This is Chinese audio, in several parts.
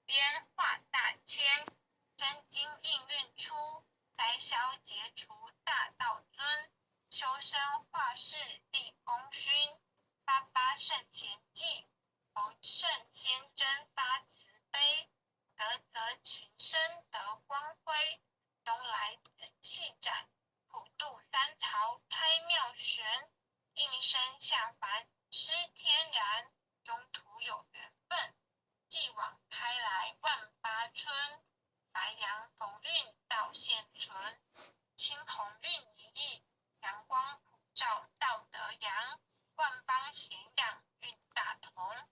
编画大千，真经应运出，来消杰除大道尊，修身化世立功勋，八八圣贤记，弘圣先真发慈悲，德泽群生得光辉，东来紫气展，普渡三曹开妙玄，应声下凡施天然，中途有缘分，继往开来万八春，白杨逢运道现存，青红运一溢，阳光普照道德扬，万邦咸养运大同，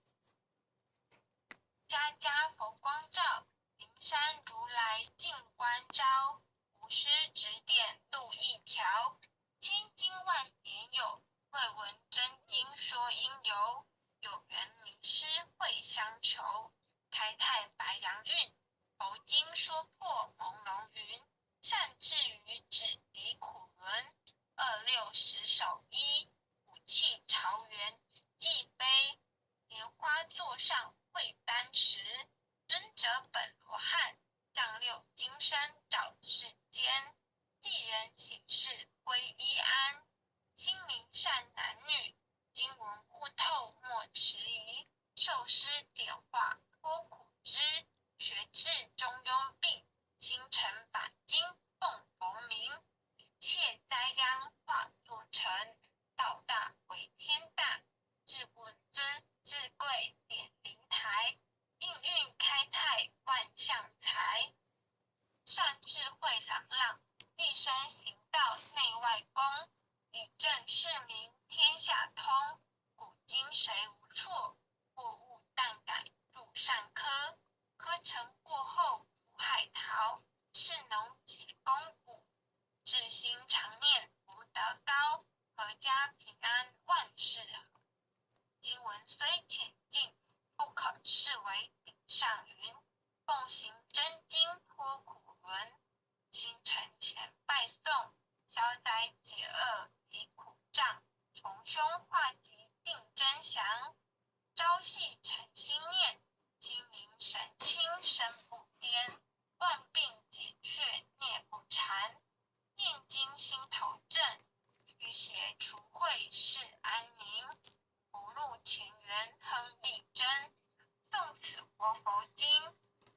家家佛光照，灵山如来净观照，无师指点路一条，千经万典有，未闻真经说因由，有缘名师会相求，开泰白杨运，佛经说破朦胧云，善智于止离苦轮，二六十手一，武器朝元祭杯，莲花座上会丹池，尊者本罗汉，丈六金身照世间，济人醒世归依安，心明善男女，经文悟透莫迟疑，受师点化脱苦知，学至中庸病，心诚把经奉佛名，一切灾殃化作尘，道大为天大，至文尊至贵点灵台，应运开泰万象财，善智慧朗朗，立身行道内外功，理政事民天下通，古今谁无错，过误但改入善科，科成过后无海淘，是农己功补，至心常念福德高，阖家平安万事和，经文虽浅近，不可视为顶上云，奉行真经脱苦轮，心诚前拜诵，消灾解厄离苦障，从凶化吉定真祥，朝夕诚心念，心灵神清身不颠，万病解却孽不缠，念经心头正，驱邪除秽世安宁，不入前缘亨利贞，诵此活佛经，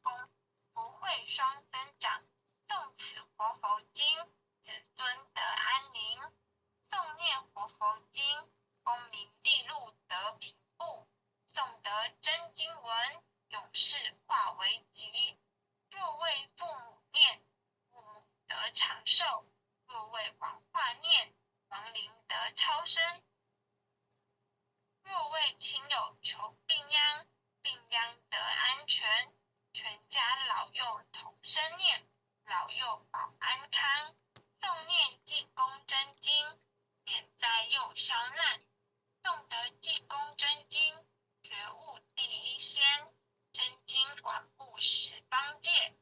功福慧双增长，诵此活佛经，子孙得安宁，诵念活佛经，功名利禄得平步，诵得真经文，永世化为吉，若为父母念，父母得长寿，若为王化念，亡灵得超生，若为亲友求病殃，病殃得安全，全家老幼同声念，老幼保安康，诵念济公真经，免灾又消难，诵得济公真经，觉悟第一仙，真经广布十方界，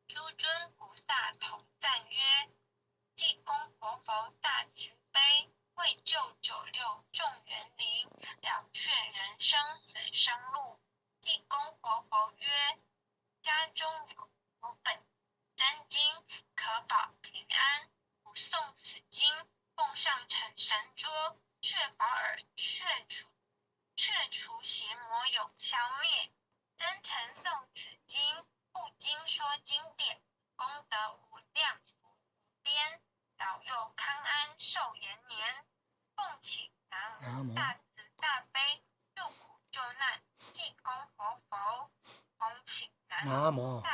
诸尊菩萨同赞曰，济公活佛大慈悲，为救九六众园林，了却人生死生路。济公活佛曰，家中有本真经，可保平安，不诵此经，奉上成神桌，确保耳却除邪魔永消灭。真诚诵此经，不经说经典，功德无量福无边，老幼康安寿延年。奉请南无大慈大悲救苦救难济公活佛，恭请南无大